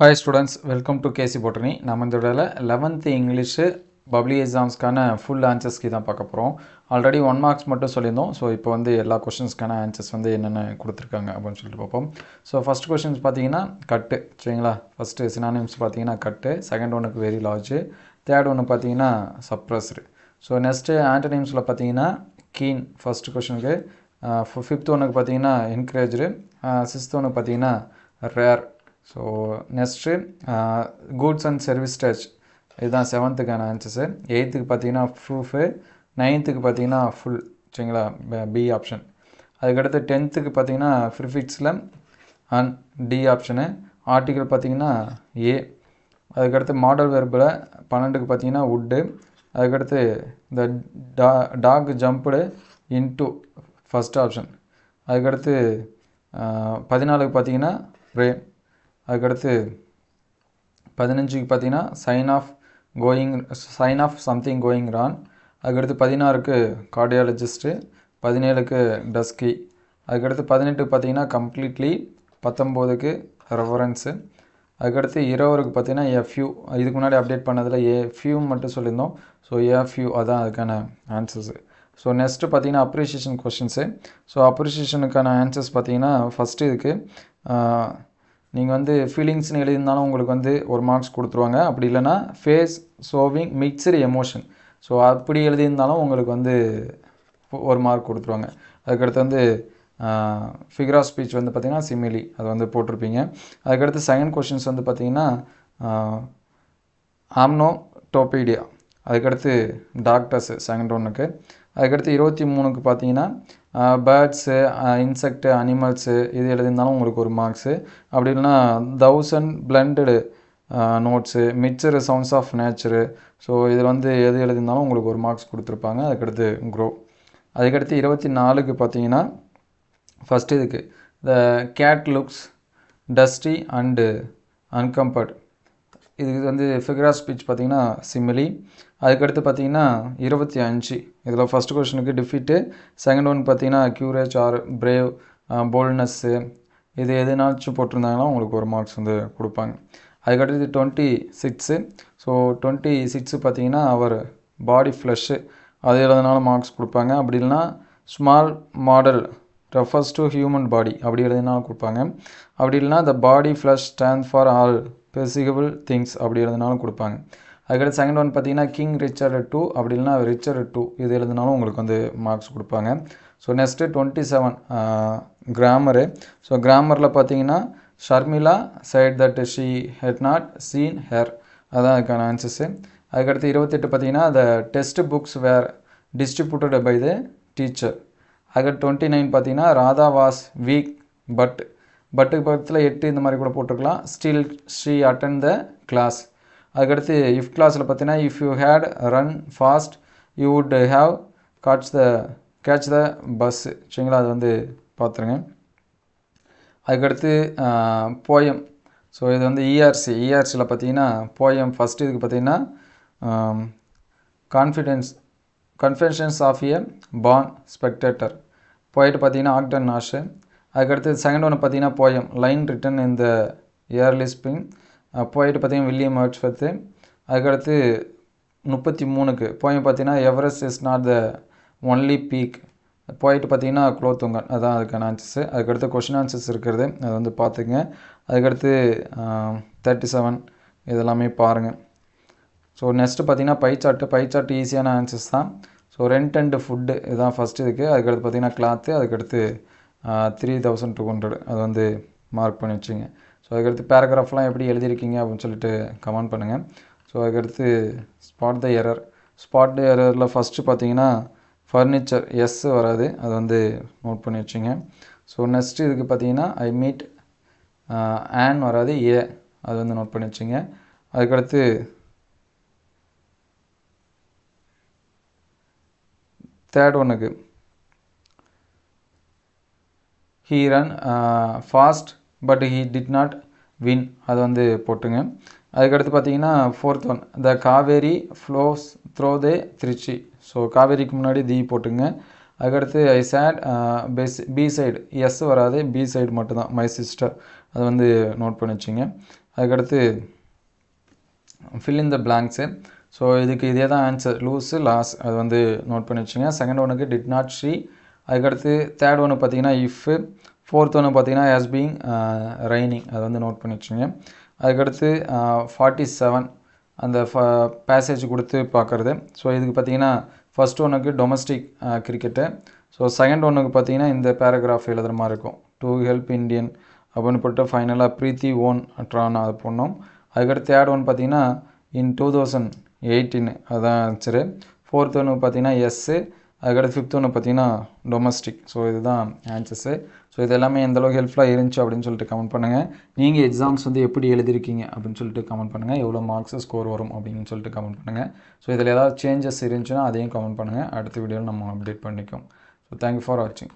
Hi students, welcome to KC Botany. நம்ம இந்த வீடியோல 11th இங்கிலீஷ் பப்ளிக் எக்ஸாம்ஸ்க்கான ஃபுல் ஆன்சர்ஸ் கீ தான் பார்க்க போகிறோம். ஆல்ரெடி 1 மார்க்ஸ் மட்டும் சொல்லியிருந்தோம். ஸோ இப்போ வந்து எல்லா கொஷின்ஸ்க்கான ஆன்சர்ஸ் வந்து என்னென்ன கொடுத்துருக்காங்க அப்படின்னு சொல்லிட்டு பார்ப்போம். ஸோ ஃபஸ்ட் கொஷின்ஸ் பார்த்தீங்கன்னா கட்டு, சரிங்களா? ஃபஸ்ட்டு சினானிம்ஸ் பார்த்தீங்கன்னா கட்டு, செகண்ட் ஒன்றுக்கு வெரி லார்ஜ், தேர்ட் ஒன்று பார்த்தீங்கன்னா சப்ரஸ்டு. ஸோ நெக்ஸ்ட்டு ஆன்டனிம்ஸில் பார்த்தீங்கன்னா கீன் ஃபஸ்ட் கொஷனுக்கு, ஃபிஃப்த் ஒன்றுக்கு பார்த்தீங்கன்னா என்கரேஜ்டு, சிக்ஸ்த் ஒன்றுக்கு பார்த்தீங்கன்னா rare. So next goods and service touch, இதுதான் செவன்த்துக்கான ஆன்சர்ஸு. எயித்துக்கு பார்த்தீங்கன்னா ப்ரூஃபு, நைன்த்துக்கு பார்த்தீங்கன்னா ஃபுல், சரிங்களா? B option. அதுக்கடுத்து டென்த்துக்கு பார்த்தீங்கன்னா ப்ரிஃபிக்ஸில் அண்ட் டி ஆப்ஷனு. ஆர்டிக்கல் பார்த்தீங்கன்னா ஏ. அதுக்கடுத்து மாடல் வெர்பில் 12க்கு பார்த்தீங்கன்னா வுட்டு. அதுக்கடுத்து இந்த dog jumped into first option. அதுக்கடுத்து 14க்கு பார்த்தீங்கன்னா பிரேம். அதுக்கடுத்து 15க்கு பார்த்தீங்கன்னா sign of something going wrong. அதுக்கடுத்து 16க்கு கார்டியாலஜிஸ்ட்டு, 17க்கு டஸ்கி. அதுக்கடுத்து 18க்கு பார்த்தீங்கன்னா கம்ப்ளீட்லி, 19க்கு ரெஃபரன்ஸு. அதுக்கடுத்து 20க்கு பார்த்தீங்கன்னா எஃப்யூ. இதுக்கு முன்னாடி அப்டேட் பண்ணதில் எஃப்யூ மட்டும் சொல்லியிருந்தோம். ஸோ எஃப்யூ அதான் அதுக்கான ஆன்சர்ஸு. ஸோ நெக்ஸ்ட்டு பார்த்தீங்கன்னா அப்ரிஷியேஷன் கொஷின்ஸு. ஸோ அப்ரிஷியேஷனுக்கான ஆன்சர்ஸ் பார்த்தீங்கன்னா ஃபஸ்ட்டு இதுக்கு நீங்கள் வந்து ஃபீலிங்ஸ்னு எழுதியிருந்தாலும் உங்களுக்கு வந்து ஒரு மார்க்ஸ் கொடுத்துருவாங்க. அப்படி இல்லைனா face showing mixed emotion, so அப்படி எழுதியிருந்தாலும் உங்களுக்கு வந்து ஒரு மார்க் கொடுத்துருவாங்க. அதுக்கடுத்து வந்து ஃபிகர் ஆஃப் ஸ்பீச் வந்து பார்த்திங்கன்னா சிமிலி, அது வந்து போட்டிருப்பீங்க. அதுக்கடுத்து செகண்ட் கொஷின்ஸ் வந்து பார்த்திங்கன்னா ஆம்னோடோபீடியா. அதுக்கடுத்து டாக்டர்ஸு செகண்ட் ஒன்றுக்கு. அதுக்கடுத்து 23க்கு பார்த்தீங்கன்னா பேர்ட்ஸு, இன்செக்ட்டு, அனிமல்ஸு இது எழுதியிருந்தாலும் உங்களுக்கு ஒரு மார்க்ஸு. அப்படி இல்லைனா 1000 blended notes, mixture sounds of nature, so இதில் வந்து எது எழுதியிருந்தாலும் உங்களுக்கு ஒரு மார்க்ஸ் கொடுத்துருப்பாங்க. அதுக்கடுத்து க்ரோ. அதுக்கடுத்து 24க்கு பார்த்தீங்கன்னா ஃபஸ்ட்டு இதுக்கு the cat looks dusty and uncomfortable, இதுக்கு வந்து ஃபிகர் ஆஃப் ஸ்பீச் பார்த்தீங்கன்னா சிமிலி. அதுக்கடுத்து பார்த்தீங்கன்னா 25 இதில் ஃபஸ்ட் கொஷனுக்கு டிஃபீட்டு, செகண்ட் ஒன் பார்த்தீங்கன்னா க்யூரேஜ் ஆர் பிரேவ், போல்ட்னஸ்ஸு, இது எதுனாச்சும் போட்டிருந்தாங்கன்னா உங்களுக்கு ஒரு மார்க்ஸ் வந்து கொடுப்பாங்க. அதுக்கடுத்து 26. ஸோ 26 பார்த்தீங்கன்னா அவர் பாடி ஃப்ளஷ்ஷு, அது எழுதினாலும் மார்க்ஸ் கொடுப்பாங்க. அப்படி இல்லைனா small model refers to human body, அப்படி எழுதினாலும் கொடுப்பாங்க. அப்படி இல்லைனா the body flesh stand for all perishable things, அப்படி எழுதினாலும் கொடுப்பாங்க. அதுக்கடுத்து செகண்ட் ஒன் பார்த்தீங்கன்னா கிங் ரிச்சர்டு 2, அப்படி இல்லைனா ரிச்சர்டு 2, இது எழுதினாலும் உங்களுக்கு வந்து மார்க்ஸ் கொடுப்பாங்க. So next 27 grammar. ஸோ கிராமரில் பார்த்தீங்கன்னா Sharmila said that she had not seen her, அதுதான் அதுக்கான ஆன்சர்ஸு. அதுக்கடுத்து 28 பார்த்தீங்கன்னா the test books were distributed by the teacher. அதுக்கடுத்து 29 பார்த்தீங்கன்னா ராதா வாஸ் வீக் பட்டுக்கு பக்கத்தில் 8 இந்த மாதிரி கூட போட்டிருக்கலாம். Still she attend the class. அதுக்கடுத்து இஃப் கிளாஸில் பார்த்தீங்கன்னா if you had run fast you would have catch the bus, சரிங்களா? அது வந்து பார்த்துருங்க. அதுக்கடுத்து போயம். ஸோ இது வந்து இஆர்சியில் பார்த்தீங்கன்னா போயம் ஃபஸ்ட்டு இதுக்கு பார்த்தீங்கன்னா confessions of a born spectator, poet பார்த்தீங்கன்னா ஆக்டன் நாஷு. அதுக்கடுத்து செகண்ட் ஒன்று பார்த்தீங்கன்னா poem lines written in the early spring, poet பார்த்தீங்கன்னா வில்லியம் வேர்ட்ஸ்வர்த்து. அதுக்கடுத்து 33க்கு போயம் பார்த்தீங்கன்னா Everest is not the only peak, poet பார்த்தீங்கன்னா குலோத்துங்கன், அதுதான் அதுக்கான ஆன்சர்ஸு. அதுக்கடுத்து கொஷின் ஆன்சர்ஸ் இருக்கிறது, அதை வந்து பார்த்துங்க. அதுக்கடுத்து 37 இதெல்லாமே பாருங்கள். ஸோ நெக்ஸ்ட்டு பார்த்தீங்கன்னா பைச்சார்ட்டு ஈஸியான ஆன்சர்ஸ் தான். ஸோ ரெண்ட் அண்டு ஃபுட்டு இதுதான் ஃபஸ்ட்டு இதுக்கு. அதுக்கடுத்து பார்த்தீங்கன்னா கிளாத்து. அதுக்கடுத்து 3200 அது வந்து மார்க் பண்ணி வச்சுங்க. ஸோ அதுக்கடுத்து பேராகிராஃப்லாம் எப்படி எழுதியிருக்கீங்க அப்படின்னு சொல்லிட்டு கமெண்ட் பண்ணுங்கள். ஸோ அதுக்கடுத்து ஸ்பாட் த எரரில் ஃபஸ்ட்டு பார்த்தீங்கன்னா ஃபர்னிச்சர் எஸ் வராது, அது வந்து நோட் பண்ணி வச்சுங்க. ஸோ நெக்ஸ்ட்டு இதுக்கு பார்த்தீங்கன்னா ஐ மீட் ஆன் வராது, ஏ, அது வந்து நோட் பண்ணி வச்சுங்க. அதுக்கடுத்து தேர்ட் ஒன்றுக்கு he ran fast but he did not win, அது வந்து போட்டுங்க. அதுக்கடுத்து பார்த்தீங்கன்னா fourth one the Kaveri flows through the Trichy, so காவேரிக்கு முன்னாடி தி போட்டுங்க. அதுக்கடுத்து I said B side S வராது, பி சைடு மட்டும்தான் மை சிஸ்டர், அது வந்து நோட் பண்ணி வச்சுங்க. அதுக்கடுத்து fill in the blanks. So இதுக்கு இதே தான் ஆன்சர், லூஸு லாஸ், அது வந்து நோட் பண்ணி வச்சுங்க. செகண்ட் ஒனுக்கு did not see. அதுக்கடுத்து தேர்ட் ஒன்று பார்த்தீங்கன்னா இஃப்பு. ஃபோர்த் ஒன்று பார்த்தீங்கன்னா has been raining, அது வந்து நோட் பண்ணி வச்சுங்க. அதுக்கடுத்து 47 அந்த பேசேஜ் கொடுத்து பார்க்குறது. ஸோ இதுக்கு பார்த்தீங்கன்னா ஃபஸ்ட் ஒன்றுக்கு டொமஸ்டிக் கிரிக்கெட்டு. ஸோ செகண்ட் ஒன்றுக்கு பார்த்தீங்கன்னா இந்த பேராகிராஃப் எழுதுகிற மாதிரி இருக்கும், டு ஹெல்ப் இண்டியன் அப்படின்னு போட்டு ஃபைனலாக ப்ரீத்தி ஓன் ட்ரான் அது போடணும். அதுக்கடுத்து தேர்ட் ஒன் பார்த்தீங்கன்னா இன் 2018, அதுதான் ஆன்சரு. ஃபோர்த் ஒன்று பார்த்தீங்கன்னா எஸ்ஸு. அதுக்கடுத்து ஃபிஃப்த் ஒன்று பார்த்தீங்கன்னா டொமஸ்டிக். ஸோ இதுதான் ஆன்சர்ஸு. ஸோ இது எல்லாமே எந்தளவுக்கு ஹெல்ப்ஃபுல்லாக இருந்துச்சு அப்படின்னு சொல்லிட்டு கமெண்ட் பண்ணுங்கள். நீங்கள் எக்ஸாம்ஸ் வந்து எப்படி எழுதிருக்கீங்க அப்படின்னு சொல்லிட்டு கமெண்ட் பண்ணுங்கள். எவ்வளோ மார்க்ஸு ஸ்கோர் வரும் அப்படின்னு சொல்லிட்டு கமெண்ட் பண்ணுங்கள். ஸோ இதில் ஏதாவது சேஞ்சஸ் இருந்துச்சுன்னா அதையும் கமெண்ட் பண்ணுங்கள். அடுத்த வீடியோவில் நம்ம அப்டேட் பண்ணிக்கோம். ஸோ தேங்க்யூ ஃபார் வாட்சிங்.